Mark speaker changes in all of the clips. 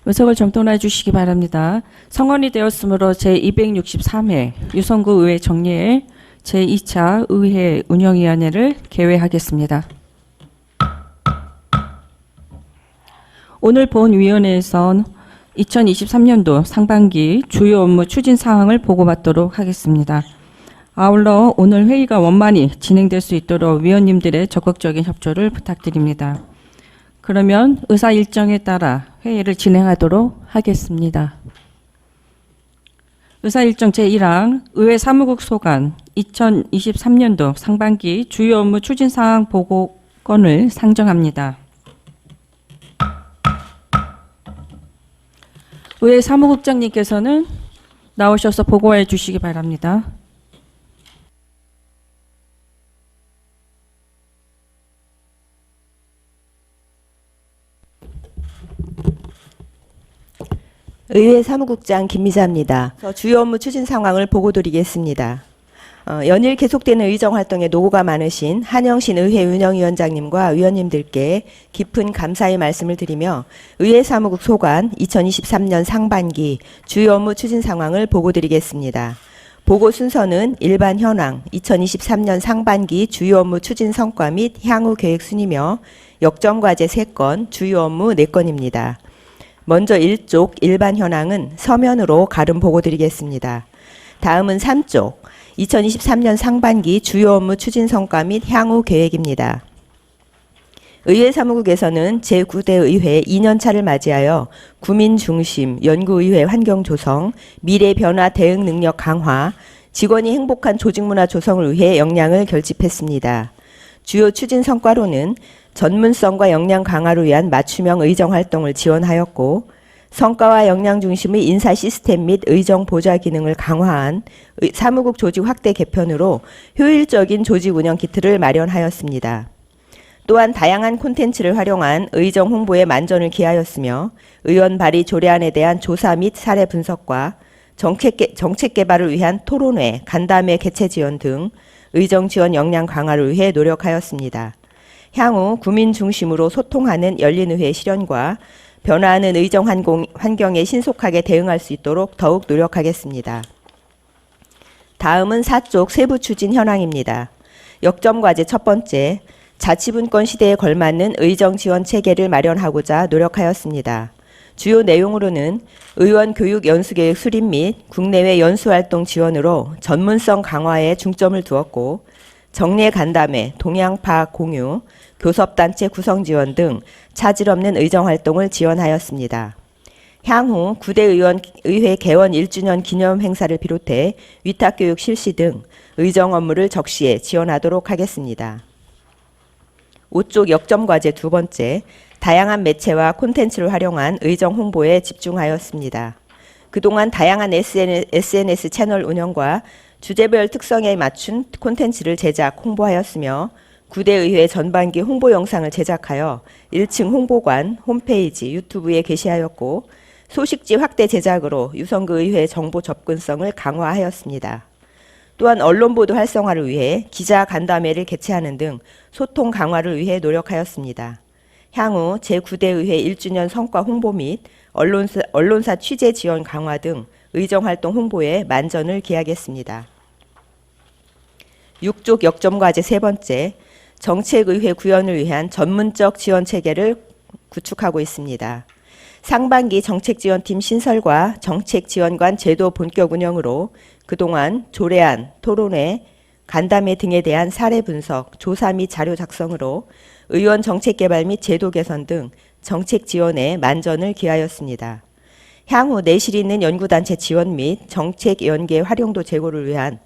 Speaker 1: 의석을 정돈해 주시기 바랍니다. 성원이 되었으므로 제263회 유성구 의회 정례 제2차 의회 운영위원회를 개회하겠습니다. 오늘 본위원회에선 2023년도 상반기 주요 업무 추진 사항을 보고받도록 하겠습니다. 아울러 오늘 회의가 원만히 진행될 수 있도록 위원님들의 적극적인 협조를 부탁드립니다. 그러면 의사 일정에 따라 회의를 진행하도록 하겠습니다. 의사 일정 제1항 의회 사무국 소관 2023년도 상반기 주요 업무 추진 사항 보고건을 상정합니다. 의회 사무국장님께서는 나오셔서 보고해 주시기 바랍니다.
Speaker 2: 의회 사무국장 김미자입니다. 주요 업무 추진 상황을 보고드리겠습니다. 연일 계속되는 의정활동에 노고가 많으신 한영신 의회 운영위원장님과 위원님들께 깊은 감사의 말씀을 드리며 의회 사무국 소관 2023년 상반기 주요 업무 추진 상황을 보고드리겠습니다. 보고 순서는 일반 현황, 2023년 상반기 주요 업무 추진 성과 및 향후 계획 순이며 역점과제 3건, 주요 업무 4건입니다. 먼저 1쪽 일반 현황은 서면으로 가름 보고드리겠습니다. 다음은 3쪽 2023년 상반기 주요 업무 추진 성과 및 향후 계획입니다. 의회 사무국에서는 제9대 의회 2년차를 맞이하여 구민 중심 연구의회 환경 조성, 미래 변화 대응 능력 강화, 직원이 행복한 조직문화 조성을 위해 역량을 결집했습니다. 주요 추진 성과로는 전문성과 역량 강화를 위한 맞춤형 의정 활동을 지원하였고, 성과와 역량 중심의 인사 시스템 및 의정 보좌 기능을 강화한 사무국 조직 확대 개편으로 효율적인 조직 운영 기틀을 마련하였습니다. 또한 다양한 콘텐츠를 활용한 의정 홍보에 만전을 기하였으며 의원 발의 조례안에 대한 조사 및 사례 분석과 정책 개발을 위한 토론회, 간담회 개최 지원 등 의정 지원 역량 강화를 위해 노력하였습니다. 향후 구민 중심으로 소통하는 열린의회 실현과 변화하는 의정 환경에 신속하게 대응할 수 있도록 더욱 노력하겠습니다. 다음은 4쪽 세부 추진 현황입니다. 역점과제 첫 번째, 자치분권 시대에 걸맞는 의정 지원 체계를 마련하고자 노력하였습니다. 주요 내용으로는 의원 교육 연수계획 수립 및 국내외 연수활동 지원으로 전문성 강화에 중점을 두었고, 정례 간담회, 동향 파악 공유, 교섭단체 구성 지원 등 차질 없는 의정활동을 지원하였습니다. 향후 9대 의회 개원 1주년 기념 행사를 비롯해 위탁교육 실시 등 의정 업무를 적시에 지원하도록 하겠습니다. 5쪽 역점과제 두 번째, 다양한 매체와 콘텐츠를 활용한 의정 홍보에 집중하였습니다. 그동안 다양한 SNS 채널 운영과 주제별 특성에 맞춘 콘텐츠를 제작, 홍보하였으며 9대 의회 전반기 홍보 영상을 제작하여 1층 홍보관, 홈페이지, 유튜브에 게시하였고, 소식지 확대 제작으로 유성구 의회 정보 접근성을 강화하였습니다. 또한 언론 보도 활성화를 위해 기자 간담회를 개최하는 등 소통 강화를 위해 노력하였습니다. 향후 제9대 의회 1주년 성과 홍보 및 언론사 취재 지원 강화 등 의정활동 홍보에 만전을 기하겠습니다. 6쪽 역점과제 세 번째, 정책의회 구현을 위한 전문적 지원 체계를 구축하고 있습니다. 상반기 정책지원팀 신설과 정책지원관 제도 본격 운영으로 그동안 조례안, 토론회, 간담회 등에 대한 사례 분석, 조사 및 자료 작성으로 의원 정책개발 및 제도 개선 등 정책 지원에 만전을 기하였습니다. 향후 내실 있는 연구단체 지원 및 정책 연계 활용도 제고를 위한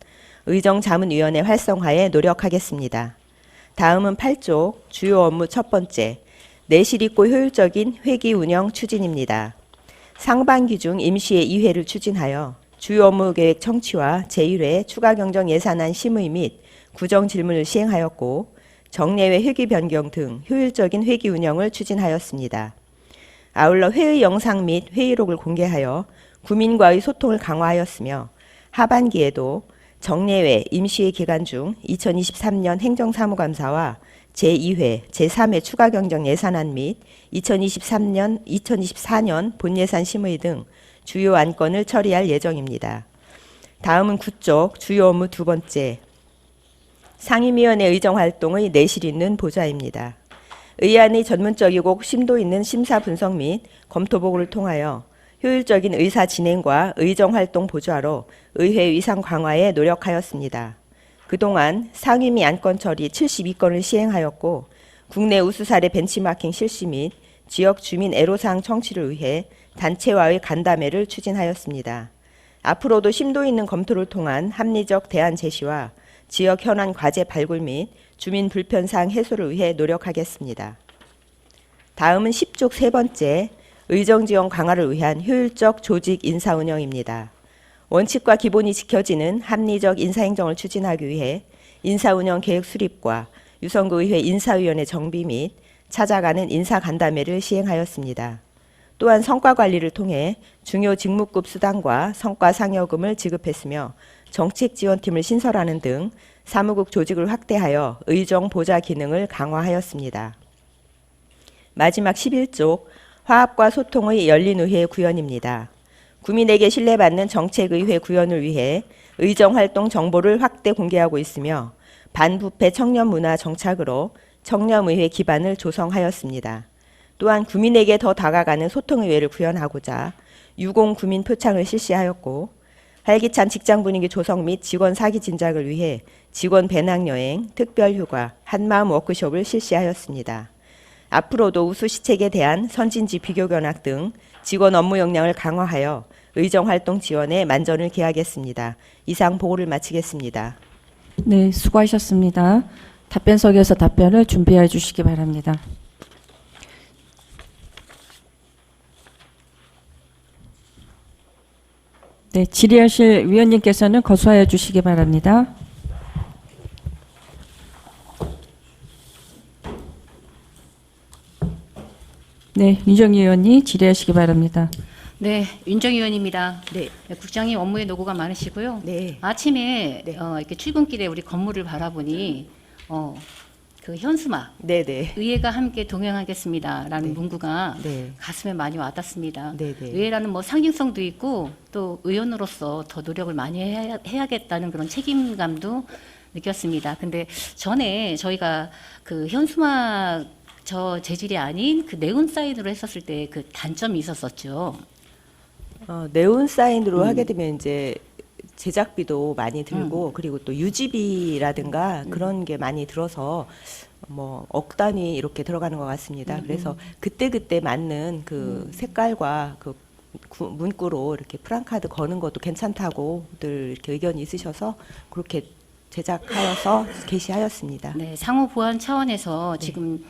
Speaker 2: 의정자문위원회 활성화에 노력하겠습니다. 다음은 8쪽 주요 업무 첫 번째, 내실 있고 효율적인 회기 운영 추진입니다. 상반기 중 임시회 2회를 추진하여 주요 업무 계획 청취와 제1회 추가 경정 예산안 심의 및 구정 질문을 시행하였고, 정례회 회기 변경 등 효율적인 회기 운영을 추진하였습니다. 아울러 회의 영상 및 회의록을 공개하여 구민과의 소통을 강화하였으며, 하반기에도 정례회 임시회 기간 중 2023년 행정사무감사와 제2회, 제3회 추가 경정 예산안 및 2024년 본예산 심의 등 주요 안건을 처리할 예정입니다. 다음은 9쪽 주요 업무 두 번째, 상임위원회 의정활동의 내실 있는 보좌입니다. 의안의 전문적이고 심도 있는 심사 분석 및 검토 보고를 통하여 효율적인 의사 진행과 의정활동 보좌로 의회 위상 강화에 노력하였습니다. 그동안 상임위 안건 처리 72건을 시행하였고 국내 우수 사례 벤치마킹 실시 및 지역 주민 애로사항 청취를 위해 단체와의 간담회를 추진하였습니다. 앞으로도 심도 있는 검토를 통한 합리적 대안 제시와 지역 현안 과제 발굴 및 주민 불편사항 해소를 위해 노력하겠습니다. 다음은 10쪽 세 번째, 의정지원 강화를 위한 효율적 조직 인사 운영입니다. 원칙과 기본이 지켜지는 합리적 인사행정을 추진하기 위해 인사운영 계획 수립과 유성구 의회 인사위원회 정비 및 찾아가는 인사간담회를 시행하였습니다. 또한 성과관리를 통해 중요 직무급 수당과 성과상여금을 지급했으며 정책지원팀을 신설하는 등 사무국 조직을 확대하여 의정 보좌 기능을 강화하였습니다. 마지막 11쪽 화합과 소통의 열린 의회 구현입니다. 국민에게 신뢰받는 정책의회 구현을 위해 의정활동 정보를 확대 공개하고 있으며 반부패 청년문화 정착으로 청렴의회 기반을 조성하였습니다. 또한 국민에게 더 다가가는 소통의회를 구현하고자 유공 구민 표창을 실시하였고 활기찬 직장 분위기 조성 및 직원 사기 진작을 위해 직원 배낭여행, 특별휴가, 한마음 워크숍을 실시하였습니다. 앞으로도 우수 시책에 대한 선진지 비교 견학 등 직원 업무 역량을 강화하여 의정활동 지원에 만전을 기하겠습니다. 이상 보고를 마치겠습니다.
Speaker 1: 네, 수고하셨습니다. 답변석에서 답변을 준비해 주시기 바랍니다. 네, 질의하실 위원님께서는 거수하여 주시기 바랍니다. 네, 윤정희 의원님 질의하시기 바랍니다.
Speaker 3: 네, 윤정희 의원입니다.
Speaker 2: 네.
Speaker 3: 국장님 업무에 노고가 많으시고요.
Speaker 2: 네.
Speaker 3: 아침에
Speaker 2: 네.
Speaker 3: 이렇게 출근길에 우리 건물을 바라보니 그 현수막
Speaker 2: 네네.
Speaker 3: 의회가 함께 동행하겠습니다라는
Speaker 2: 네.
Speaker 3: 문구가
Speaker 2: 네.
Speaker 3: 가슴에 많이 와닿습니다.
Speaker 2: 네네.
Speaker 3: 의회라는 뭐 상징성도 있고 또 의원으로서 더 노력을 많이 해야겠다는 그런 책임감도 느꼈습니다. 근데 전에 저희가 그 현수막 저 재질이 아닌 그 네온 사인으로 했었을 때 그 단점이 있었었죠.
Speaker 2: 네온 사인으로 하게 되면 이제 제작비도 많이 들고 그리고 또 유지비라든가 그런 게 많이 들어서 뭐 억 단위 이렇게 들어가는 것 같습니다. 그래서 그때 맞는 그 색깔과 그 문구로 이렇게 프랑카드 거는 것도 괜찮다고들 이렇게 의견이 있으셔서 그렇게 제작하여서 게시하였습니다.
Speaker 3: 네, 상호 보완 차원에서 지금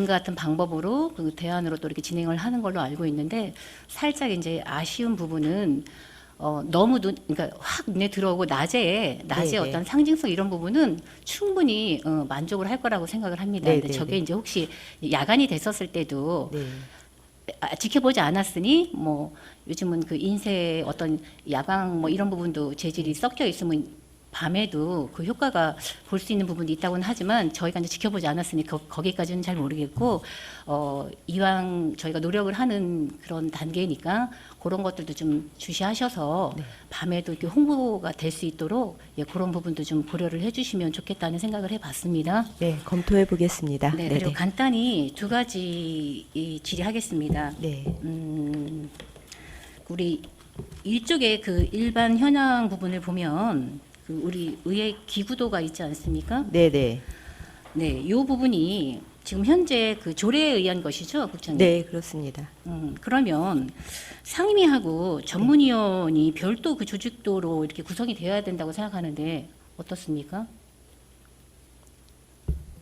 Speaker 3: 같은 방법으로 그 대안으로 또 이렇게 진행을 하는 걸로 알고 있는데 살짝 이제 아쉬운 부분은 너무 그러니까 확 눈에 들어오고 낮에
Speaker 2: 네네.
Speaker 3: 어떤 상징성 이런 부분은 충분히 만족을 할 거라고 생각을 합니다. 근데
Speaker 2: 네네네.
Speaker 3: 저게 이제 혹시 야간이 됐었을 때도
Speaker 2: 네.
Speaker 3: 지켜보지 않았으니 뭐 요즘은 그 인쇄 어떤 야광 뭐 이런 부분도 재질이 섞여 있으면 밤에도 그 효과가 볼 수 있는 부분도 있다고는 하지만 저희가 이제 지켜보지 않았으니 거기까지는 잘 모르겠고 이왕 저희가 노력을 하는 그런 단계니까 그런 것들도 좀 주시하셔서
Speaker 2: 네.
Speaker 3: 밤에도 이렇게 홍보가 될 수 있도록 그런 부분도 좀 고려를 해주시면 좋겠다는 생각을 해봤습니다.
Speaker 2: 네, 검토해 보겠습니다.
Speaker 3: 네, 그리고 간단히 두 가지 질의하겠습니다.
Speaker 2: 네.
Speaker 3: 우리 일쪽에 그 일반 현황 부분을 보면 그 우리 의회 기구도가 있지 않습니까?
Speaker 2: 네네.
Speaker 3: 네, 이 부분이 지금 현재 그 조례에 의한 것이죠, 국장님?
Speaker 2: 네, 그렇습니다.
Speaker 3: 그러면 상임위하고 전문위원이 별도 그 조직도로 이렇게 구성이 되어야 된다고 생각하는데 어떻습니까?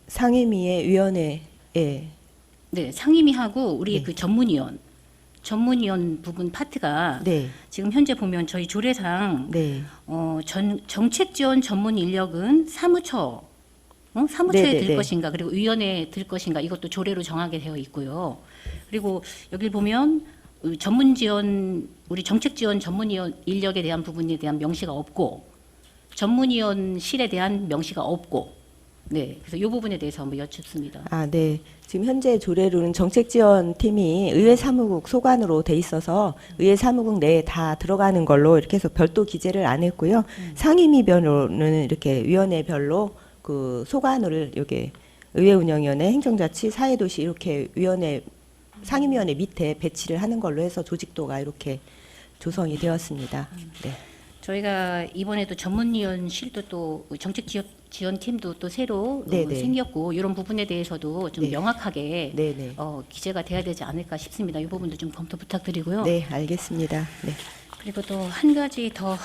Speaker 2: 상임위의 위원회에
Speaker 3: 네, 상임위하고 우리
Speaker 2: 네.
Speaker 3: 그 전문위원 부분 파트가
Speaker 2: 네.
Speaker 3: 지금 현재 보면 저희 조례상
Speaker 2: 네.
Speaker 3: 정책지원 전문 인력은 사무처에
Speaker 2: 네네네.
Speaker 3: 들 것인가 그리고 위원회에 들 것인가 이것도 조례로 정하게 되어 있고요. 그리고 여기 보면 전문지원 우리 정책지원 전문위원 인력에 대한 부분에 대한 명시가 없고 전문위원실에 대한 명시가 없고 네, 그래서 이 부분에 대해서 한번 여쭙습니다.
Speaker 2: 아, 네. 지금 현재 조례로는 정책지원팀이 의회 사무국 소관으로 돼 있어서 의회 사무국 내에 다 들어가는 걸로 이렇게 해서 별도 기재를 안 했고요. 상임위별로는 이렇게 위원회별로 그 소관을 여기 의회운영위원회, 행정자치, 사회도시 이렇게 위원회 상임위원회 밑에 배치를 하는 걸로 해서 조직도가 이렇게 조성이 되었습니다. 네.
Speaker 3: 저희가 이번에도 전문위원실도 또 정책지원팀도 또 새로
Speaker 2: 네네.
Speaker 3: 생겼고 이런 부분에 대해서도 좀
Speaker 2: 네.
Speaker 3: 명확하게
Speaker 2: 네네.
Speaker 3: 기재가 돼야 되지 않을까 싶습니다. 이 부분도 좀 검토 부탁드리고요.
Speaker 2: 네, 알겠습니다. 네.
Speaker 3: 그리고 또 한 가지 더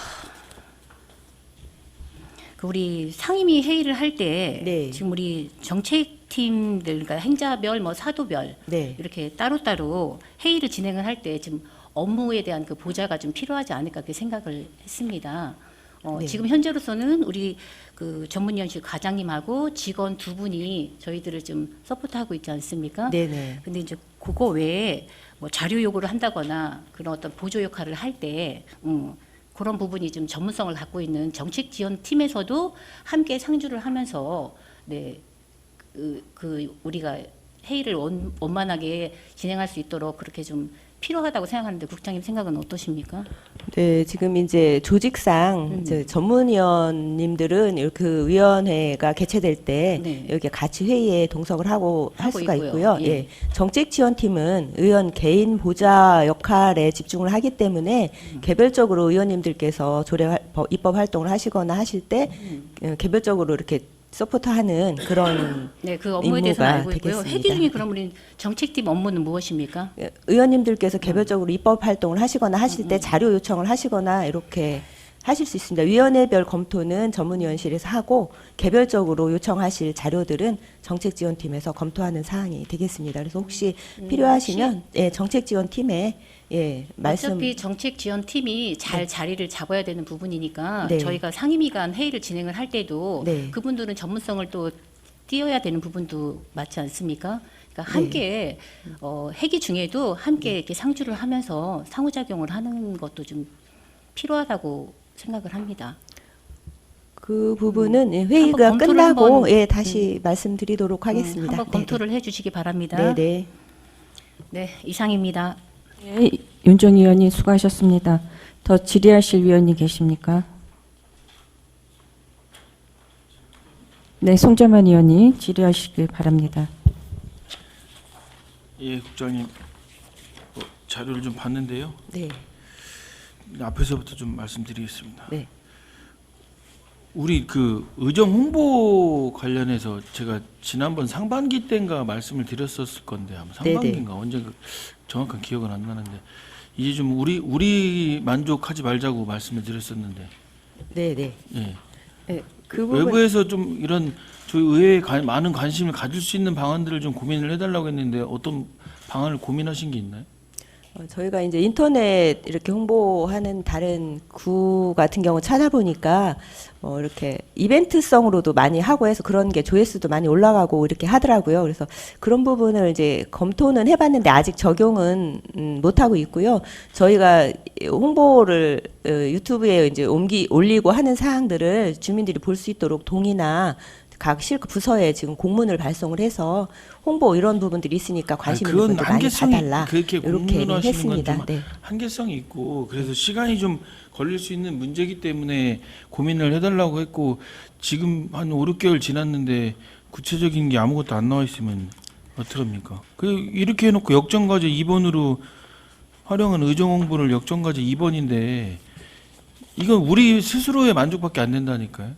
Speaker 3: 그 우리 상임위 회의를 할 때
Speaker 2: 네.
Speaker 3: 지금 우리 정책팀들 그러니까 행자별 뭐 사도별
Speaker 2: 네.
Speaker 3: 이렇게 따로따로 회의를 진행을 할 때 지금 업무에 대한 그 보좌가 좀 필요하지 않을까 그렇게 생각을 했습니다.
Speaker 2: 네.
Speaker 3: 지금 현재로서는 우리 그 전문위원실 과장님하고 직원 두 분이 저희들을 좀 서포트하고 있지 않습니까?
Speaker 2: 네네.
Speaker 3: 근데 이제 그거 외에 뭐 자료 요구를 한다거나 그런 어떤 보조 역할을 할 때 그런 부분이 좀 전문성을 갖고 있는 정책 지원 팀에서도 함께 상주를 하면서 네, 그 우리가 회의를 원만하게 진행할 수 있도록 그렇게 좀 필요하다고 생각하는데 국장님 생각은 어떠십니까?
Speaker 2: 네, 지금 이제 조직상 이제 전문위원님들은 이렇게 위원회가 개최될 때
Speaker 3: 네.
Speaker 2: 여기 같이 회의에 동석을 하고 할
Speaker 3: 하고
Speaker 2: 수가
Speaker 3: 있고요.
Speaker 2: 있고요.
Speaker 3: 예.
Speaker 2: 예. 정책지원팀은 의원 개인 보좌 역할에 집중을 하기 때문에 개별적으로 의원님들께서 입법 활동을 하시거나 하실 때 개별적으로 이렇게 서포트하는 그런
Speaker 3: 네, 그 업무에 대해서는
Speaker 2: 임무가
Speaker 3: 알고 있고요.
Speaker 2: 되겠습니다.
Speaker 3: 회기 중에 그럼 우리 정책팀 업무는 무엇입니까?
Speaker 2: 의원님들께서 개별적으로 입법 활동을 하시거나 하실 때 자료 요청을 하시거나 이렇게 하실 수 있습니다. 위원회별 검토는 전문위원실에서 하고 개별적으로 요청하실 자료들은 정책지원팀에서 검토하는 사항이 되겠습니다. 그래서 혹시 필요하시면 예, 정책지원팀에 예, 말씀
Speaker 3: 어차피 정책지원팀이 잘 자리를 잡아야 되는 부분이니까
Speaker 2: 네.
Speaker 3: 저희가 상임위 간 회의를 진행을 할 때도
Speaker 2: 네.
Speaker 3: 그분들은 전문성을 또 띄어야 되는 부분도 맞지 않습니까? 그러니까 함께 회기 중에도 함께 이렇게 상주를 하면서 상호작용을 하는 것도 좀 필요하다고 생각을 합니다.
Speaker 2: 그 부분은 예, 회의가
Speaker 3: 한번 검토를
Speaker 2: 끝나고
Speaker 3: 한번,
Speaker 2: 예, 다시 말씀드리도록 하겠습니다.
Speaker 3: 한번 검토를 해주시기 바랍니다.
Speaker 2: 네네.
Speaker 3: 네, 이상입니다.
Speaker 1: 네, 윤정 의원님 수고하셨습니다. 더 질의하실 위원이 계십니까? 네, 송재만 의원이 질의하시길 바랍니다.
Speaker 4: 예, 국장님 자료를 좀 봤는데요.
Speaker 2: 네.
Speaker 4: 앞에서부터 좀 말씀드리겠습니다.
Speaker 2: 네.
Speaker 4: 우리 그 의정 홍보 관련해서 제가 지난번 상반기 때인가 말씀을 드렸었을 건데 아마 상반기인가 언제 정확한 기억은 안 나는데 이제 좀 우리 만족하지 말자고 말씀을 드렸었는데
Speaker 2: 네네.
Speaker 4: 예.
Speaker 2: 예, 그 부분
Speaker 4: 외부에서 좀 이런 저희 의회에 많은 관심을 가질 수 있는 방안들을 좀 고민을 해달라고 했는데 어떤 방안을 고민하신 게 있나요?
Speaker 2: 저희가 이제 인터넷 이렇게 홍보하는 다른 구 같은 경우 찾아보니까 이렇게 이벤트성으로도 많이 하고 해서 그런 게 조회수도 많이 올라가고 이렇게 하더라고요. 그래서 그런 부분을 이제 검토는 해봤는데 아직 적용은 못 하고 있고요. 저희가 홍보를 유튜브에 이제 올리고 하는 사항들을 주민들이 볼 수 있도록 동이나 각 실크 부서에 지금 공문을 발송을 해서 홍보 이런 부분들이 있으니까 관심 있는 분들 많이 봐달라
Speaker 4: 그렇게
Speaker 2: 이렇게
Speaker 4: 공문하시는 건
Speaker 2: 했습니다.
Speaker 4: 좀
Speaker 2: 네.
Speaker 4: 한계성이 있고 그래서 시간이 좀 걸릴 수 있는 문제이기 때문에 고민을 해달라고 했고 지금 한 5, 6개월 지났는데 구체적인 게 아무것도 안 나와 있으면 어떡합니까? 이렇게 해놓고 역전과제 2번으로 활용한 의정 홍보를 역전과제 2번인데 이건 우리 스스로의 만족밖에 안 된다니까요.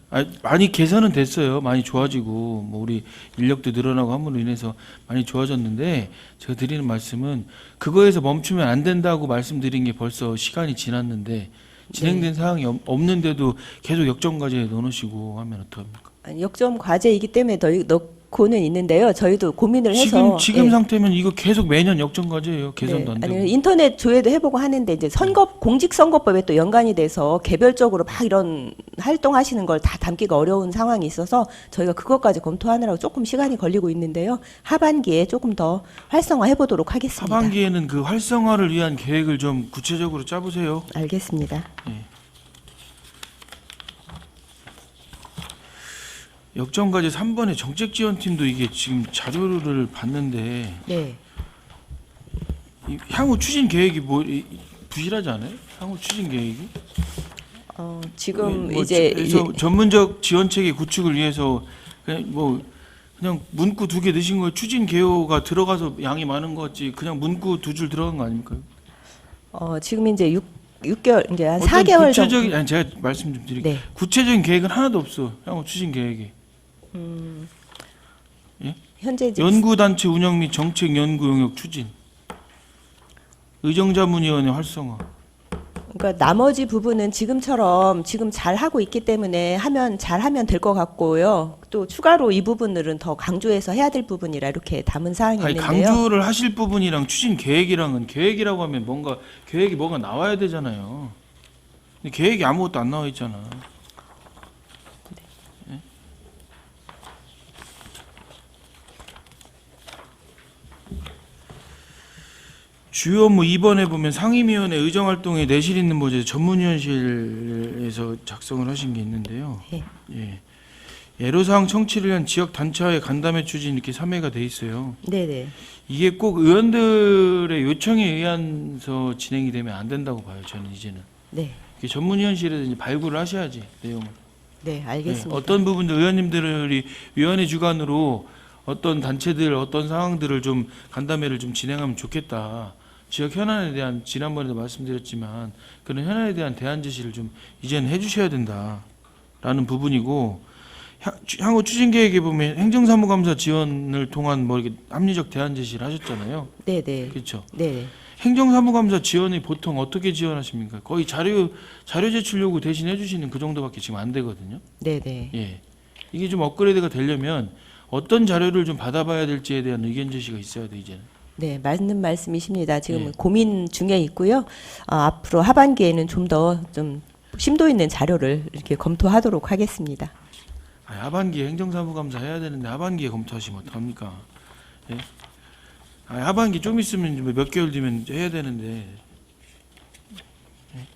Speaker 4: 많이 개선은 됐어요. 많이 좋아지고 뭐 우리 인력도 늘어나고 함으로 인해서 많이 좋아졌는데 제가 드리는 말씀은 그거에서 멈추면 안 된다고 말씀드린 게 벌써 시간이 지났는데 진행된 사항이 없는데도 계속 역전과제에 넣어놓으시고 하면 어떡합니까?
Speaker 2: 역점 과제이기 때문에 넣고는 있는데요. 저희도 고민을 해서
Speaker 4: 지금
Speaker 2: 예.
Speaker 4: 상태면 이거 계속 매년 역전과제예요. 개선도 안 되고.
Speaker 2: 아니, 인터넷 조회도 해보고 하는데 이제 공직선거법에 또 연관이 돼서 개별적으로 막 이런 활동하시는 걸 다 담기가 어려운 상황이 있어서 저희가 그것까지 검토하느라고 조금 시간이 걸리고 있는데요. 하반기에 조금 더 활성화해 보도록 하겠습니다.
Speaker 4: 하반기에는 그 활성화를 위한 계획을 좀 구체적으로 짜보세요.
Speaker 2: 알겠습니다.
Speaker 4: 역전과제 3번의 정책지원팀도 이게 지금 자료를 봤는데
Speaker 2: 네.
Speaker 4: 향후 추진 계획이 부실하지 않아요? 향후 추진 계획이?
Speaker 2: 지금
Speaker 4: 뭐
Speaker 2: 이제
Speaker 4: 그래서 전문적 지원체계 구축을 위해서 그냥 문구 2개 넣으신 거예요. 추진 개요가 들어가서 양이 많은 거 같지. 그냥 문구 2줄 들어간 거 아닙니까?
Speaker 2: 지금 이제 6개월 이제 한
Speaker 4: 어떤
Speaker 2: 4개월
Speaker 4: 구체적인
Speaker 2: 정도.
Speaker 4: 아니 제가 말씀 좀 드릴게요.
Speaker 2: 네.
Speaker 4: 구체적인 계획은 하나도 없어. 향후 추진 계획이.
Speaker 2: 현재 지금
Speaker 4: 연구단체 운영 및 정책 연구 용역 추진. 의정자문위원회 활성화.
Speaker 2: 그러니까 나머지 부분은 지금처럼 지금 잘 하고 있기 때문에 잘하면 될 것 같고요. 또 추가로 이 부분들은 더 강조해서 해야 될 부분이라 이렇게 담은 사항이
Speaker 4: 아니
Speaker 2: 있는데요.
Speaker 4: 강조를 하실 부분이랑 추진 계획이랑은 계획이라고 하면 계획이 뭐가 나와야 되잖아요. 근데 계획이 아무것도 안 나와 있잖아. 예? 주요 업무 2번에 보면 상임위원회 의정활동에 내실 있는 모제 전문위원실에서 작성을 하신 게 있는데요.
Speaker 2: 예.
Speaker 4: 예. 애로사항 청취를 위한 지역 단체와의 간담회 추진 이렇게 3회가 돼 있어요.
Speaker 2: 네네.
Speaker 4: 이게 꼭 의원들의 요청에 의한서 진행이 되면 안 된다고 봐요. 저는 이제는
Speaker 2: 네.
Speaker 4: 이게 전문위원실에서 이제 발굴을 하셔야지 내용을.
Speaker 2: 네, 알겠습니다.
Speaker 4: 네, 어떤 부분들 의원님들이 위원회 주관으로 어떤 단체들 어떤 상황들을 좀 간담회를 좀 진행하면 좋겠다. 지역 현안에 대한 지난번에도 말씀드렸지만 그런 현안에 대한 대안 제시를 좀 이제는 해주셔야 된다라는 부분이고 향후 추진 계획에 보면 행정사무감사 지원을 통한 뭐 이렇게 합리적 대안 제시를 하셨잖아요.
Speaker 2: 네네.
Speaker 4: 그렇죠.
Speaker 2: 네.
Speaker 4: 행정사무감사 지원이 보통 어떻게 지원하십니까? 거의 자료 제출 요구 대신 해주시는 그 정도밖에 지금 안 되거든요.
Speaker 2: 네네.
Speaker 4: 예, 이게 좀 업그레이드가 되려면 어떤 자료를 좀 받아봐야 될지에 대한 의견 제시가 있어야 돼 이제는.
Speaker 2: 네, 맞는 말씀이십니다. 지금
Speaker 4: 네.
Speaker 2: 고민 중에 있고요. 앞으로 하반기에는 좀 더 좀 심도 있는 자료를 이렇게 검토하도록 하겠습니다.
Speaker 4: 하반기에 행정사무감사 해야 되는데 하반기에 검토하시면 어떡합니까? 예? 하반기 좀 있으면 몇 개월 뒤면 해야 되는데. 예?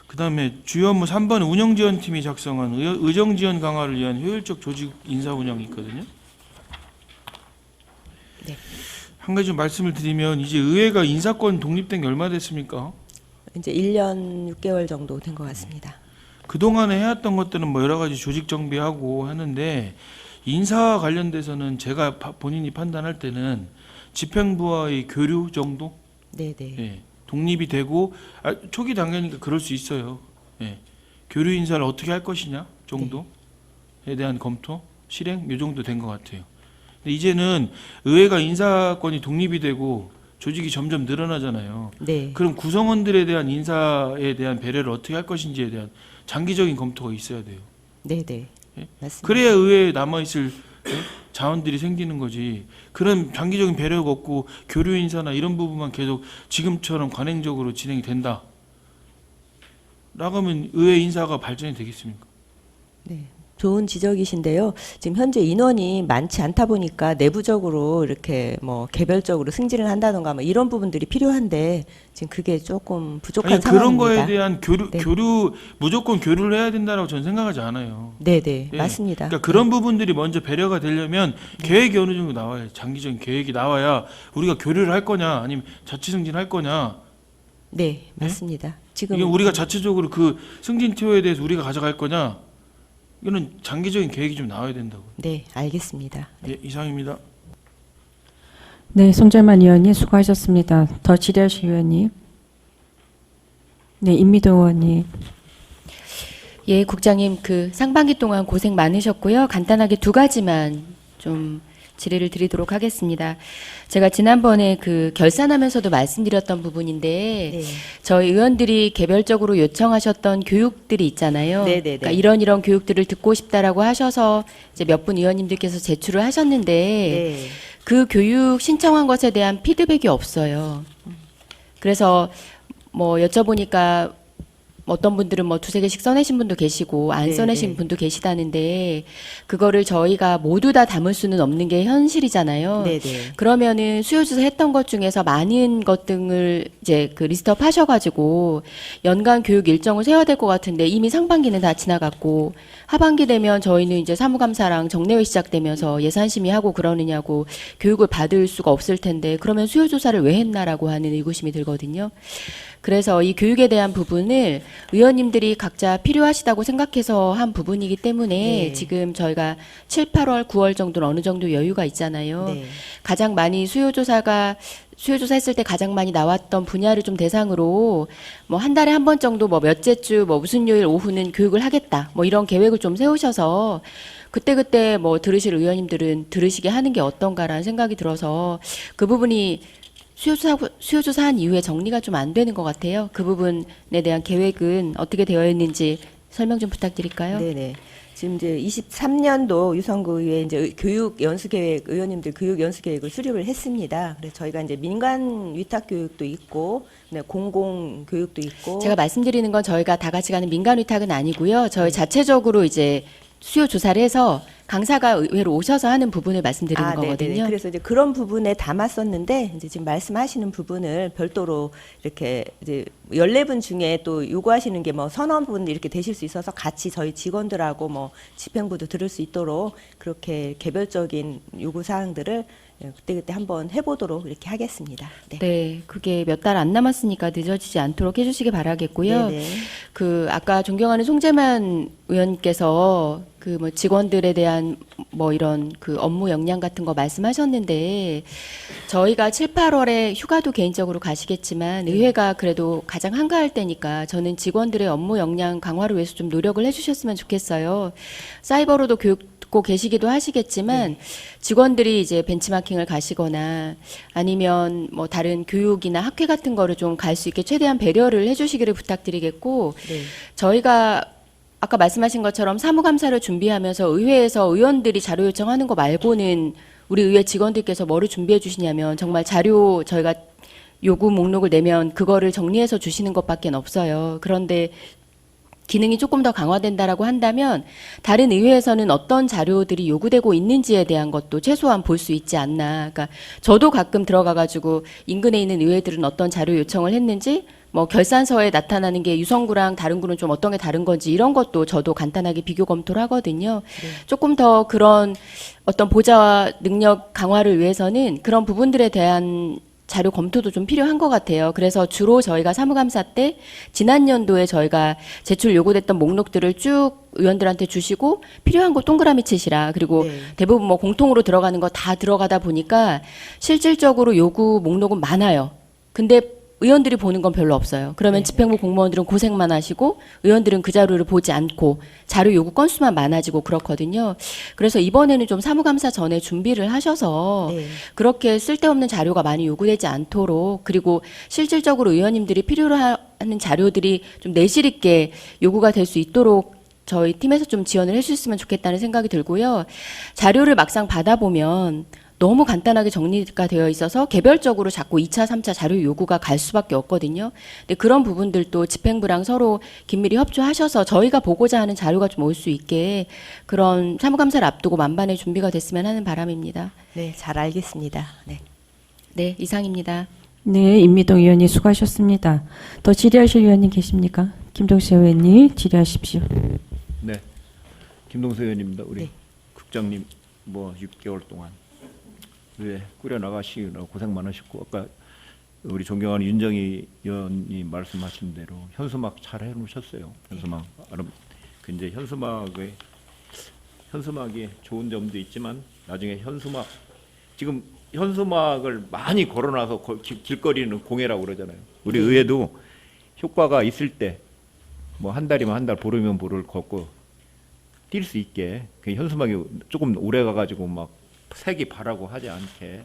Speaker 4: 그다음에 주요 업무 3번 운영지원팀이 작성한 의정지원 강화를 위한 효율적 조직 인사 운영이 있거든요.
Speaker 2: 네.
Speaker 4: 한 가지 좀 말씀을 드리면 이제 의회가 인사권 독립된 게 얼마 됐습니까?
Speaker 2: 이제 1년 6개월 정도 된 것 같습니다.
Speaker 4: 그동안에 해왔던 것들은 뭐 여러 가지 조직 정비하고 하는데 인사 관련돼서는 제가 본인이 판단할 때는 집행부와의 교류 정도?
Speaker 2: 네네.
Speaker 4: 예, 독립이 되고 초기 단계니까 그럴 수 있어요. 예, 교류 인사를 어떻게 할 것이냐 정도에 대한 검토, 실행 요 정도 된 것 같아요. 근데 이제는 의회가 인사권이 독립이 되고 조직이 점점 늘어나잖아요.
Speaker 2: 네.
Speaker 4: 그럼 구성원들에 대한 인사에 대한 배려를 어떻게 할 것인지에 대한 장기적인 검토가 있어야 돼요.
Speaker 2: 네네.
Speaker 4: 예?
Speaker 2: 맞습니다.
Speaker 4: 그래야 의회에 남아있을 자원들이 생기는 거지. 그런 장기적인 배려가 없고 교류 인사나 이런 부분만 계속 지금처럼 관행적으로 진행이 된다. 라고 하면 의회 인사가 발전이 되겠습니까?
Speaker 2: 네. 좋은 지적이신데요. 지금 현재 인원이 많지 않다 보니까 내부적으로 이렇게 뭐 개별적으로 승진을 한다던가 뭐 이런 부분들이 필요한데 지금 그게 조금 부족한
Speaker 4: 아니,
Speaker 2: 상황입니다.
Speaker 4: 그런 거에 대한
Speaker 2: 네.
Speaker 4: 교류 무조건 교류를 해야 된다고 저는 생각하지 않아요.
Speaker 2: 네네.
Speaker 4: 예.
Speaker 2: 맞습니다.
Speaker 4: 그러니까 그런 부분들이 먼저 배려가 되려면 계획이 어느 정도 나와요. 장기적인 계획이 나와야 우리가 교류를 할 거냐 아니면 자치 승진할 거냐.
Speaker 2: 네, 맞습니다. 지금
Speaker 4: 이게 우리가 자체적으로 그 승진 티오에 대해서 우리가 가져갈 거냐. 이거는 장기적인 계획이 좀 나와야 된다고.
Speaker 2: 네, 알겠습니다.
Speaker 4: 예, 이상입니다.
Speaker 1: 네, 송재만 의원님 수고하셨습니다. 더 질의하실 의원님. 네, 임미동 의원님.
Speaker 5: 예, 국장님 그 상반기 동안 고생 많으셨고요. 간단하게 두 가지만 좀 질의를 드리도록 하겠습니다. 제가 지난번에 그 결산하면서도 말씀드렸던 부분인데
Speaker 2: 네.
Speaker 5: 저희 의원들이 개별적으로 요청하셨던 교육들이 있잖아요.
Speaker 2: 네네네.
Speaker 5: 그러니까 이런 교육들을 듣고 싶다라고 하셔서 이제 몇 분 의원님들께서 제출을 하셨는데
Speaker 2: 네.
Speaker 5: 그 교육 신청한 것에 대한 피드백이 없어요. 그래서 뭐 여쭤보니까 어떤 분들은 뭐 두세 개씩 써내신 분도 계시고 안
Speaker 2: 네,
Speaker 5: 써내신
Speaker 2: 네.
Speaker 5: 분도 계시다는데 그거를 저희가 모두 다 담을 수는 없는 게 현실이잖아요.
Speaker 2: 네, 네.
Speaker 5: 그러면은 수요조사 했던 것 중에서 많은 것 등을 이제 그 리스트업 하셔가지고 연간 교육 일정을 세워야 될 것 같은데 이미 상반기는 다 지나갔고 하반기 되면 저희는 이제 사무감사랑 정례회 시작되면서 예산 심의하고 그러느냐고 교육을 받을 수가 없을 텐데 그러면 수요조사를 왜 했나라고 하는 의구심이 들거든요. 그래서 이 교육에 대한 부분을 의원님들이 각자 필요하시다고 생각해서 한 부분이기 때문에
Speaker 2: 네.
Speaker 5: 지금 저희가 7, 8월, 9월 정도는 어느 정도 여유가 있잖아요.
Speaker 2: 네.
Speaker 5: 가장 많이 수요조사 했을 때 가장 많이 나왔던 분야를 좀 대상으로 뭐 한 달에 한 번 정도 뭐 몇째 주 뭐 무슨 요일 오후는 교육을 하겠다 뭐 이런 계획을 좀 세우셔서 그때 뭐 들으실 의원님들은 들으시게 하는 게 어떤가라는 생각이 들어서 그 부분이 수요조사한 이후에 정리가 좀 안 되는 것 같아요. 그 부분에 대한 계획은 어떻게 되어 있는지 설명 좀 부탁드릴까요?
Speaker 2: 네네. 지금 이제 23년도 유성구 의회 이제 교육 연수 계획 의원님들 교육 연수 계획을 수립을 했습니다. 그래서 저희가 이제 민간 위탁 교육도 있고, 네, 공공 교육도 있고.
Speaker 5: 제가 말씀드리는 건 저희가 다 같이 가는 민간 위탁은 아니고요. 저희 자체적으로 이제 수요 조사를 해서 강사가 의회로 오셔서 하는 부분을 말씀드리는
Speaker 2: 네네네.
Speaker 5: 거거든요.
Speaker 2: 그래서 이제 그런 부분에 담았었는데 이제 지금 말씀하시는 부분을 별도로 이렇게 이제 14분 중에 또 요구하시는 게 뭐 서너 분 이렇게 되실 수 있어서 같이 저희 직원들하고 뭐 집행부도 들을 수 있도록 그렇게 개별적인 요구 사항들을 그때그때 한번 해보도록 이렇게 하겠습니다. 네.
Speaker 5: 네, 그게 몇 달 안 남았으니까 늦어지지 않도록 해주시기 바라겠고요.
Speaker 2: 네네.
Speaker 5: 그 아까 존경하는 송재만 의원께서 그 뭐 직원들에 대한 뭐 이런 그 업무 역량 같은 거 말씀하셨는데 저희가 7, 8월에 휴가도 개인적으로 가시겠지만 의회가 그래도 가장 한가할 때니까 저는 직원들의 업무 역량 강화를 위해서 좀 노력을 해주셨으면 좋겠어요. 사이버로도 교육 듣고 계시기도 하시겠지만 직원들이 이제 벤치마킹을 가시거나 아니면 뭐 다른 교육이나 학회 같은 거를 좀 갈 수 있게 최대한 배려를 해주시기를 부탁드리겠고
Speaker 2: 네.
Speaker 5: 저희가 아까 말씀하신 것처럼 사무감사를 준비하면서 의회에서 의원들이 자료 요청하는 거 말고는 우리 의회 직원들께서 뭐를 준비해 주시냐면 정말 자료 저희가 요구 목록을 내면 그거를 정리해서 주시는 것밖에 없어요. 그런데 기능이 조금 더 강화된다라고 한다면 다른 의회에서는 어떤 자료들이 요구되고 있는지에 대한 것도 최소한 볼 수 있지 않나. 그러니까 저도 가끔 들어가가지고 인근에 있는 의회들은 어떤 자료 요청을 했는지 뭐 결산서에 나타나는 게 유성구랑 다른 구는 좀 어떤 게 다른 건지 이런 것도 저도 간단하게 비교 검토를 하거든요. 조금 더 그런 어떤 보좌 능력 강화를 위해서는 그런 부분들에 대한 자료 검토도 좀 필요한 것 같아요. 그래서 주로 저희가 사무감사 때 지난 연도에 저희가 제출 요구됐던 목록들을 쭉 의원들한테 주시고 필요한 거 동그라미 치시라. 그리고
Speaker 2: 네.
Speaker 5: 대부분 뭐 공통으로 들어가는 거 다 들어가다 보니까 실질적으로 요구 목록은 많아요. 근데 의원들이 보는 건 별로 없어요. 그러면 집행부 공무원들은 고생만 하시고 의원들은 그 자료를 보지 않고 자료 요구 건수만 많아지고 그렇거든요. 그래서 이번에는 좀 사무감사 전에 준비를 하셔서
Speaker 2: 네.
Speaker 5: 그렇게 쓸데없는 자료가 많이 요구되지 않도록 그리고 실질적으로 의원님들이 필요로 하는 자료들이 좀 내실 있게 요구가 될 수 있도록 저희 팀에서 좀 지원을 해주셨으면 좋겠다는 생각이 들고요. 자료를 막상 받아보면 너무 간단하게 정리가 되어 있어서 개별적으로 자꾸 2차, 3차 자료 요구가 갈 수밖에 없거든요. 근데 그런 부분들도 집행부랑 서로 긴밀히 협조하셔서 저희가 보고자 하는 자료가 좀 올 수 있게 그런 사무감사를 앞두고 만반의 준비가 됐으면 하는 바람입니다.
Speaker 2: 네, 잘 알겠습니다. 네.
Speaker 5: 네, 이상입니다.
Speaker 1: 네, 임미동 의원님 수고하셨습니다. 더 질의하실 의원님 계십니까? 김동수 의원님 질의하십시오.
Speaker 6: 네, 김동수 의원입니다. 우리
Speaker 2: 네.
Speaker 6: 국장님 뭐 6개월 동안 왜 꾸려 나가시느라 고생 많으셨고 아까 우리 존경하는 윤정희 의원님 말씀하신 대로 현수막 잘 해놓으셨어요. 현수막 이제 현수막이 좋은 점도 있지만 나중에 지금 현수막을 많이 걸어놔서 길거리는 공해라고 그러잖아요. 우리 의회도 효과가 있을 때 뭐 한 달이면 한 달, 보름이면 보름을 걷고 뛸 수 있게 그 현수막이 조금 오래 가가지고 막 색이 바라고 하지 않게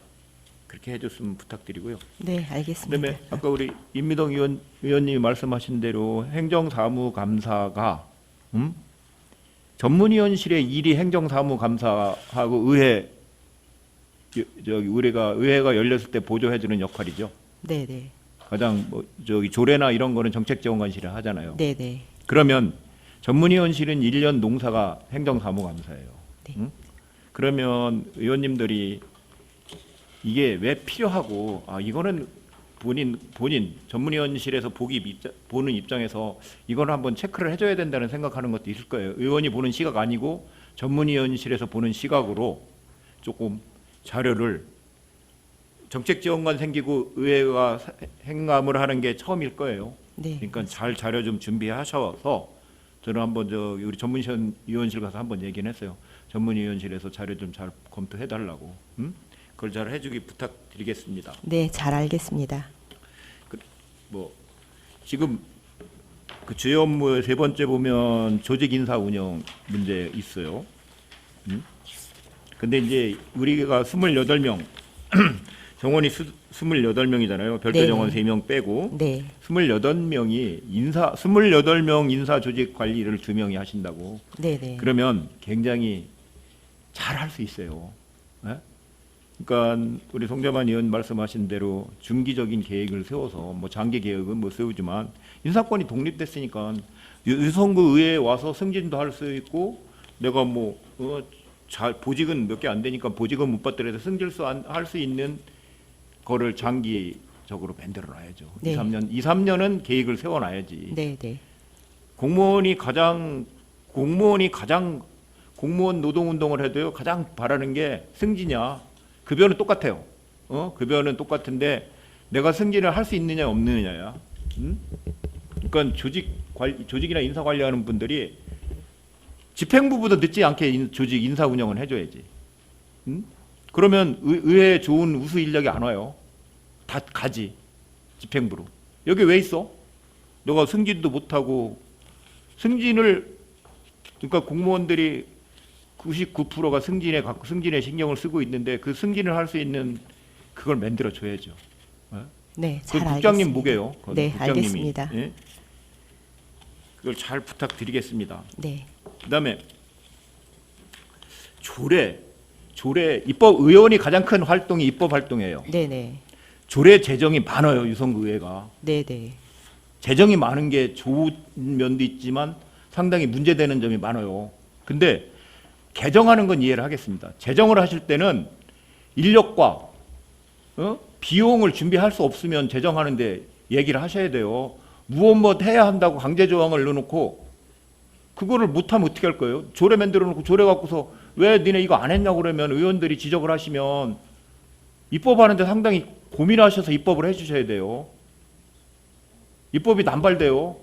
Speaker 6: 그렇게 해줬으면 부탁드리고요.
Speaker 2: 네, 알겠습니다.
Speaker 6: 그다음에 아까 우리 임미동 의원님이 말씀하신 대로 행정사무감사가 전문위원실의 일이 행정사무감사하고 의회가 열렸을 때 보조해주는 역할이죠.
Speaker 2: 네, 네.
Speaker 6: 가장 뭐 저기 조례나 이런 거는 정책지원관실이 하잖아요.
Speaker 2: 네네.
Speaker 6: 그러면 전문위원실은 1년 농사가 행정사무감사예요.
Speaker 2: 네.
Speaker 6: 응? 그러면 의원님들이 이게 왜 필요하고 이거는 본인 전문위원실에서 보는 입장에서 이거는 한번 체크를 해줘야 된다는 생각하는 것도 있을 거예요. 의원이 보는 시각 아니고 전문위원실에서 보는 시각으로 조금 자료를 정책지원관 생기고 의회가 행감을 하는 게 처음일 거예요.
Speaker 2: 네.
Speaker 6: 그러니까 잘 자료 좀 준비하셔서 저는 한번 우리 전문위원실 가서 한번 얘기는 했어요. 전문위원실에서 자료 좀 잘 검토해 달라고. 그걸 잘 해주기 부탁드리겠습니다.
Speaker 2: 네, 잘 알겠습니다.
Speaker 6: 뭐 지금 그 주요 업무 세 번째 보면 조직 인사 운영 문제 있어요. 근데 이제 우리가 28명 정원이 28명이잖아요. 별도
Speaker 2: 네.
Speaker 6: 정원 3명 빼고
Speaker 2: 네.
Speaker 6: 28명 인사 조직 관리를 2명이 하신다고.
Speaker 2: 네네.
Speaker 6: 그러면 굉장히 잘 할 수 있어요. 예? 그러니까 우리 송재만 의원 말씀하신 대로 중기적인 계획을 세워서 뭐 장기 계획은 못 세우지만 인사권이 독립됐으니까 유성구 의회에 와서 승진도 할 수 있고 내가 뭐 보직은 몇 개 안 되니까 보직은 못 받더라도 할 수 있는 거를 장기적으로 만들어 놔야죠.
Speaker 2: 네.
Speaker 6: 2-3년은 계획을 세워 놔야지.
Speaker 2: 네네.
Speaker 6: 공무원 노동운동을 해도요 가장 바라는 게 승진이야. 급여는 똑같아요. 급여는 똑같은데 내가 승진을 할 수 있느냐 없느냐야. 그러니까 조직이나 인사 관리하는 분들이 집행부보다 늦지 않게 조직 인사 운영을 해줘야지. 그러면 의회에 좋은 우수 인력이 안 와요. 다 가지 집행부로. 여기 왜 있어? 너가 승진도 못하고 그러니까 공무원들이 99%가 승진에 신경을 쓰고 있는데 그 승진을 할 수 있는 그걸 만들어 줘야죠.
Speaker 2: 네,
Speaker 6: 그
Speaker 2: 잘 알겠습니다.
Speaker 6: 국장님 보게요.
Speaker 2: 네,
Speaker 6: 국장님이.
Speaker 2: 알겠습니다.
Speaker 6: 예? 그걸 잘 부탁드리겠습니다.
Speaker 2: 네.
Speaker 6: 그다음에 조례 의원이 가장 큰 활동이 입법 활동이에요.
Speaker 2: 네네.
Speaker 6: 조례 제정이 많아요. 유성구 의회가.
Speaker 2: 네네.
Speaker 6: 재정이 많은 게 좋은 면도 있지만 상당히 문제되는 점이 많아요. 근데 개정하는 건 이해를 하겠습니다. 제정을 하실 때는 인력과 비용을 준비할 수 없으면 제정하는데 얘기를 하셔야 돼요. 무엇 해야 한다고 강제 조항을 넣어놓고 그거를 못하면 어떻게 할 거예요? 조례 만들어 놓고 조례 갖고서 왜 니네 이거 안 했냐고 그러면 의원들이 지적을 하시면 입법하는데 상당히 고민하셔서 입법을 해주셔야 돼요. 입법이 남발돼요.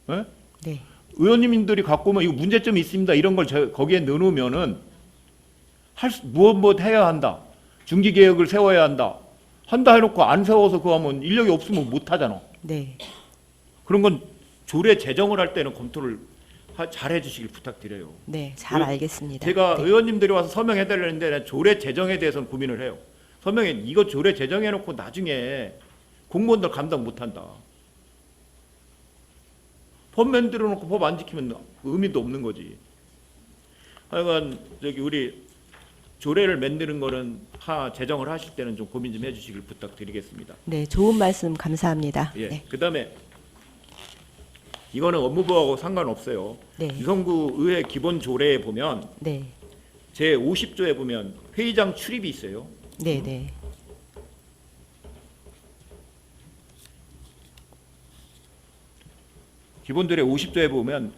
Speaker 6: 네?
Speaker 2: 네.
Speaker 6: 의원님들이 갖고 오면 이거 문제점이 있습니다. 이런 걸 거기에 넣어놓으면은 무엇 해야 한다. 중기 계획을 세워야 한다. 해놓고 안 세워서 그거 하면 인력이 없으면 못 하잖아.
Speaker 2: 네.
Speaker 6: 그런 건 조례 제정을 할 때는 검토를 잘 해주시길 부탁드려요.
Speaker 2: 네, 잘 알겠습니다.
Speaker 6: 제가
Speaker 2: 네.
Speaker 6: 의원님들이 와서 서명해달라는데 조례 제정에 대해서는 고민을 해요. 이거 조례 제정해놓고 나중에 공무원들 감당 못한다. 법 만들어놓고 법 안 지키면 의미도 없는 거지. 하여간 우리 조례를 만드는 거는 제정을 하실 때는 좀 고민 좀 해주시길 부탁드리겠습니다.
Speaker 2: 네, 좋은 말씀 감사합니다.
Speaker 6: 예.
Speaker 2: 네.
Speaker 6: 그다음에 이거는 업무부하고 상관없어요.
Speaker 2: 네.
Speaker 6: 유성구 의회 기본 조례에 보면
Speaker 2: 네.
Speaker 6: 제 50조에 보면 회의장 출입이 있어요.
Speaker 2: 네, 네.
Speaker 6: 기본 조례 50조에 보면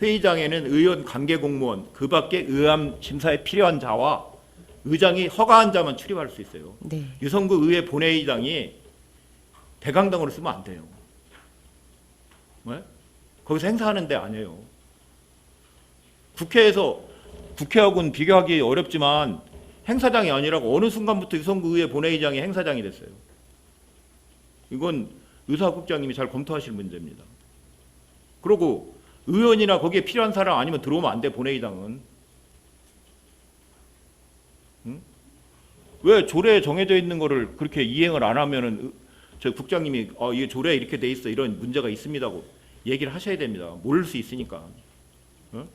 Speaker 6: 회의장에는 의원 관계 공무원 그 밖에 의암 심사에 필요한 자와 의장이 허가한 자만 출입할 수 있어요.
Speaker 2: 네.
Speaker 6: 유성구 의회 본회의장이 대강당으로 쓰면 안 돼요. 네? 거기서 행사하는 데 아니에요. 국회하고는 비교하기 어렵지만 행사장이 아니라고 어느 순간부터 유성구 의회 본회의장이 행사장이 됐어요. 이건 의사국장님이 잘 검토하실 문제입니다. 그리고 의원이나 거기에 필요한 사람 아니면 들어오면 안 돼, 본회의장은. 응? 왜 조례에 정해져 있는 거를 그렇게 이행을 안 하면은 저 국장님이 이 조례에 이렇게 돼 있어 이런 문제가 있습니다고 얘기를 하셔야 됩니다. 모를 수 있으니까. 응?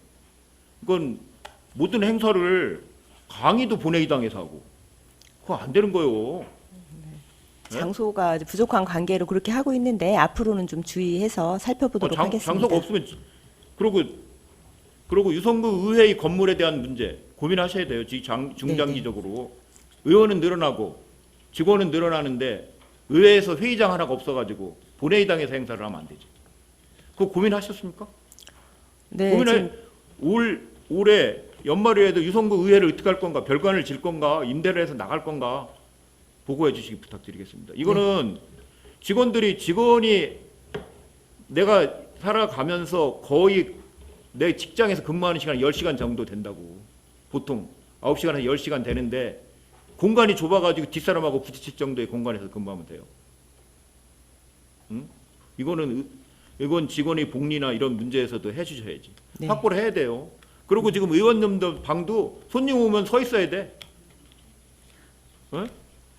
Speaker 6: 이건 모든 행사를 강의도 본회의장에서 하고 그거 안 되는 거예요.
Speaker 2: 장소가 부족한 관계로 그렇게 하고 있는데 앞으로는 좀 주의해서 살펴보도록 하겠습니다.
Speaker 6: 장소가 없으면 그리고 유성구 의회의 건물에 대한 문제 고민하셔야 돼요. 중장기적으로 의원은 늘어나고 직원은 늘어나는데 의회에서 회의장 하나가 없어가지고 본회의당에서 행사를 하면 안 되지. 그거 고민하셨습니까?
Speaker 2: 네,
Speaker 6: 고민을
Speaker 2: 지금
Speaker 6: 올해 연말에도 유성구 의회를 어떻게 할 건가, 별관을 질 건가, 임대를 해서 나갈 건가 보고해 주시기 부탁드리겠습니다. 이거는 직원이 내가 살아가면서 거의 내 직장에서 근무하는 시간이 10시간 정도 된다고. 보통 9시간에서 10시간 되는데 공간이 좁아가지고 뒷사람하고 부딪힐 정도의 공간에서 근무하면 돼요. 응? 이건 직원의 복리나 이런 문제에서도 해주셔야지.
Speaker 2: 네.
Speaker 6: 확보를 해야 돼요. 그리고 지금 의원님들 방도 손님 오면 서 있어야 돼. 어?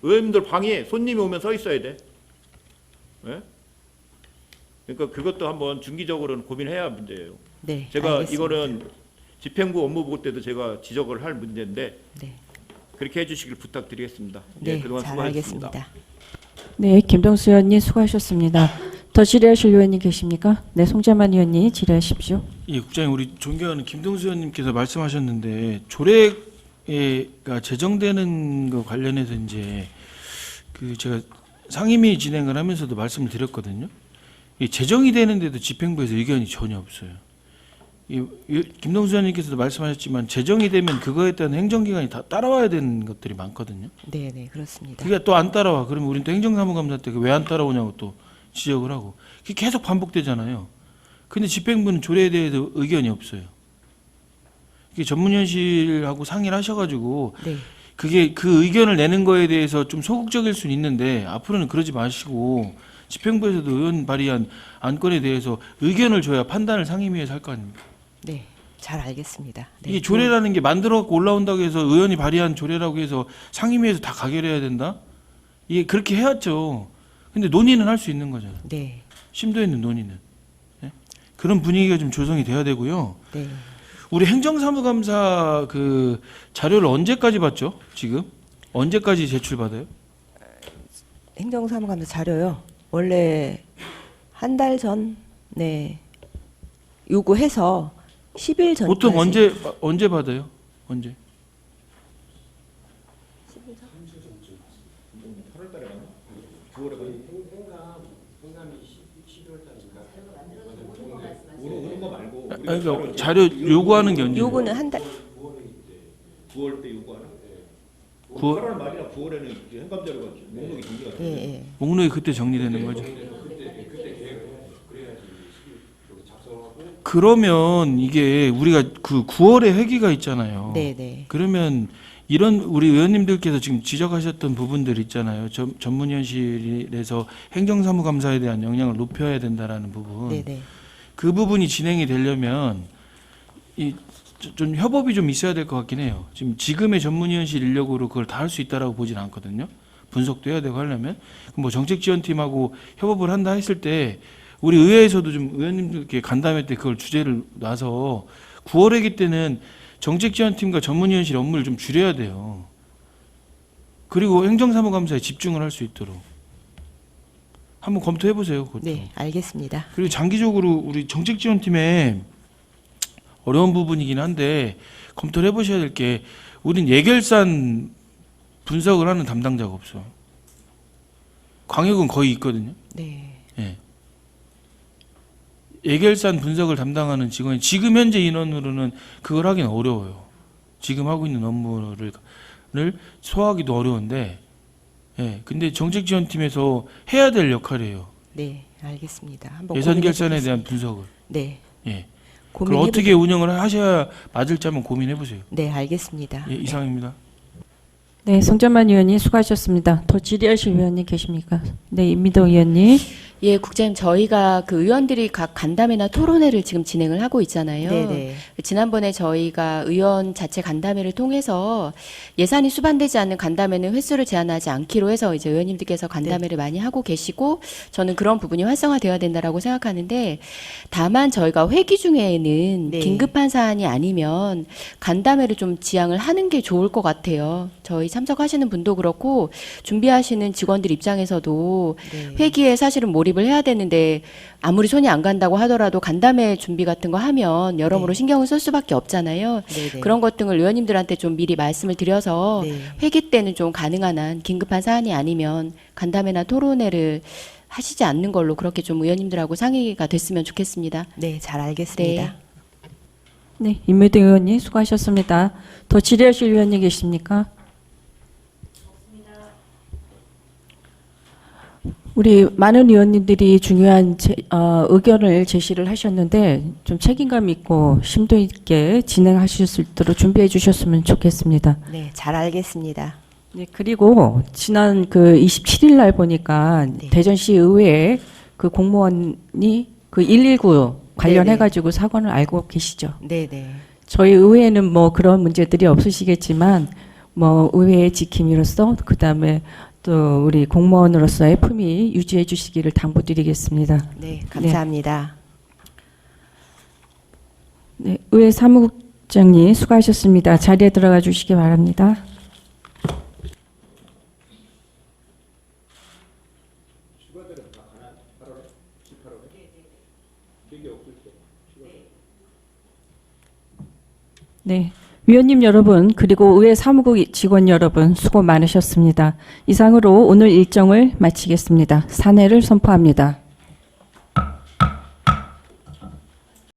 Speaker 6: 의원님들 방에 손님이 오면 서 있어야 돼. 예? 그러니까 그것도 한번 중기적으로는 고민해야 할 문제예요.
Speaker 2: 네,
Speaker 6: 제가
Speaker 2: 알겠습니다.
Speaker 6: 이거는 집행부 업무 보고 때도 제가 지적을 할 문제인데
Speaker 2: 네,
Speaker 6: 그렇게 해주시길 부탁드리겠습니다.
Speaker 2: 네,
Speaker 6: 그동안
Speaker 2: 잘
Speaker 6: 수고하셨습니다.
Speaker 2: 알겠습니다.
Speaker 1: 네, 김동수 의원님 수고하셨습니다. 더 질의하실 의원님 계십니까? 네, 송재만 의원님 질의하십시오.
Speaker 4: 예, 국장님 우리 존경하는 김동수 의원님께서 말씀하셨는데 조례가 제정되는 거 관련해서 이제 그 제가 상임위 진행을 하면서도 말씀을 드렸거든요. 이 제정이 되는데도 집행부에서 의견이 전혀 없어요. 김동수 의원님께서도 말씀하셨지만 제정이 되면 그거에 따른 행정기관이 다 따라와야 되는 것들이 많거든요.
Speaker 2: 네, 네, 그렇습니다.
Speaker 4: 그게 또 안 따라와. 그러면 우리는 또 행정사무감사 때 왜 안 따라오냐고 또 지적을 하고 그게 계속 반복되잖아요. 근데 집행부는 조례에 대해서 의견이 없어요. 이게 전문위원실하고 상의를 하셔가지고
Speaker 2: 네,
Speaker 4: 그게 그 의견을 내는 거에 대해서 좀 소극적일 수는 있는데 앞으로는 그러지 마시고 집행부에서도 의원 발의한 안건에 대해서 의견을 줘야 판단을 상임위에서 할 거 아닙니까?
Speaker 2: 네, 잘 알겠습니다. 네,
Speaker 4: 이게 조례라는 게 만들어 갖고 올라온다고 해서 의원이 발의한 조례라고 해서 상임위에서 다 가결해야 된다? 이게 그렇게 해야죠. 근데 논의는 할 수 있는 거잖아요.
Speaker 2: 네,
Speaker 4: 심도 있는 논의는. 예? 그런 분위기가 좀 조성이 돼야 되고요.
Speaker 2: 네.
Speaker 4: 우리 행정사무감사 그 자료를 언제까지 받죠? 지금? 언제까지 제출받아요?
Speaker 2: 행정사무감사 자료요. 원래 한 달 전, 네, 요구해서 10일 전까지.
Speaker 4: 보통 언제 받아요? 언제? 아니, 그러니까 자료 요구하는 게 언제?
Speaker 2: 요구는 한 달.
Speaker 6: 9월 때 요구하나?
Speaker 4: 9월?
Speaker 6: 8월 말이나 9월에는 행감자료가 목록이 정리가
Speaker 2: 예, 예.
Speaker 4: 목록이 그때 정리되는 거죠. 그러면 이게 우리가 그 9월에 회기가 있잖아요.
Speaker 2: 네, 네.
Speaker 4: 그러면 이런 우리 의원님들께서 지금 지적하셨던 부분들 있잖아요. 전문위원실에서 행정사무감사에 대한 역량을 높여야 된다라는 부분.
Speaker 2: 네, 네.
Speaker 4: 그 부분이 진행이 되려면 좀 협업이 좀 있어야 될 것 같긴 해요. 지금의 전문위원실 인력으로 그걸 다 할 수 있다라고 보진 않거든요. 분석도 해야 되고 하려면 뭐 정책지원팀하고 협업을 한다 했을 때 우리 의회에서도 좀 의원님들께 간담회 때 그걸 주제를 놔서 9월회기 때는 정책지원팀과 전문위원실 업무를 좀 줄여야 돼요. 그리고 행정사무감사에 집중을 할 수 있도록 한번 검토해 보세요. 그것도.
Speaker 2: 네, 알겠습니다.
Speaker 4: 그리고 장기적으로 우리 정책지원팀에 어려운 부분이긴 한데 검토를 해보셔야 될 게 우린 예결산 분석을 하는 담당자가 없어. 광역은 거의 있거든요.
Speaker 2: 네.
Speaker 4: 예. 예결산 분석을 담당하는 직원이 지금 현재 인원으로는 그걸 하기는 어려워요. 지금 하고 있는 업무를 소화하기도 어려운데, 예. 근데 정책지원팀에서 해야 될 역할이에요.
Speaker 2: 네, 알겠습니다. 한번
Speaker 4: 예산
Speaker 2: 고민해
Speaker 4: 결산에 대한
Speaker 2: 보겠습니다.
Speaker 4: 분석을.
Speaker 2: 네.
Speaker 4: 예. 그걸
Speaker 2: 고민해
Speaker 4: 어떻게 운영을 하셔야 맞을지 한번 고민해 보세요.
Speaker 2: 네, 알겠습니다.
Speaker 4: 예, 이상입니다.
Speaker 1: 네, 송재만 의원님 수고하셨습니다. 더 질의하실 의원님 계십니까? 네, 임미도 의원님.
Speaker 5: 예, 국장님, 저희가 그 의원들이 각 간담회나 토론회를 지금 진행을 하고 있잖아요.
Speaker 2: 네네.
Speaker 5: 지난번에 저희가 의원 자체 간담회를 통해서 예산이 수반되지 않는 간담회는 횟수를 제한하지 않기로 해서 이제 의원님들께서 간담회를 많이 하고 계시고 저는 그런 부분이 활성화되어야 된다라고 생각하는데 다만 저희가 회기 중에는
Speaker 2: 네.
Speaker 5: 긴급한 사안이 아니면 간담회를 좀 지양을 하는 게 좋을 것 같아요. 저희 참석하시는 분도 그렇고 준비하시는 직원들 입장에서도
Speaker 2: 네.
Speaker 5: 회기에 사실은 몰입을 해야 되는데 아무리 손이 안 간다고 하더라도 간담회 준비 같은 거 하면 여러모로
Speaker 2: 네.
Speaker 5: 신경을 쓸 수밖에 없잖아요.
Speaker 2: 네네.
Speaker 5: 그런 것 등을 의원님들한테 좀 미리 말씀을 드려서
Speaker 2: 네.
Speaker 5: 회기 때는 좀 가능한 한 긴급한 사안이 아니면 간담회나 토론회를 하시지 않는 걸로 그렇게 좀 의원님들하고 상의가 됐으면 좋겠습니다.
Speaker 2: 네, 잘 알겠습니다.
Speaker 1: 네, 임무대 의원님 수고하셨습니다. 더 질의하실 의원님 계십니까? 우리 많은 의원님들이 중요한 의견을 제시를 하셨는데 좀 책임감 있고 심도 있게 진행하실 수 있도록 준비해 주셨으면 좋겠습니다.
Speaker 2: 네, 잘 알겠습니다.
Speaker 1: 네, 그리고 지난 그 27일 날 보니까
Speaker 2: 네.
Speaker 1: 대전시 의회에 그 공무원이 그 119 관련해 가지고 사건을 알고 계시죠?
Speaker 2: 네네.
Speaker 1: 저희 의회는 뭐 그런 문제들이 없으시겠지만 뭐 의회의 지킴이로서 그다음에 또 우리 공무원으로서의 품위 유지해 주시기를 당부드리겠습니다.
Speaker 2: 네, 감사합니다.
Speaker 1: 네, 의회 사무국장님 수고하셨습니다. 자리에 들어가 주시기 바랍니다. 네. 위원님 여러분, 그리고 의회 사무국 직원 여러분, 수고 많으셨습니다. 이상으로 오늘 일정을 마치겠습니다. 산회를 선포합니다.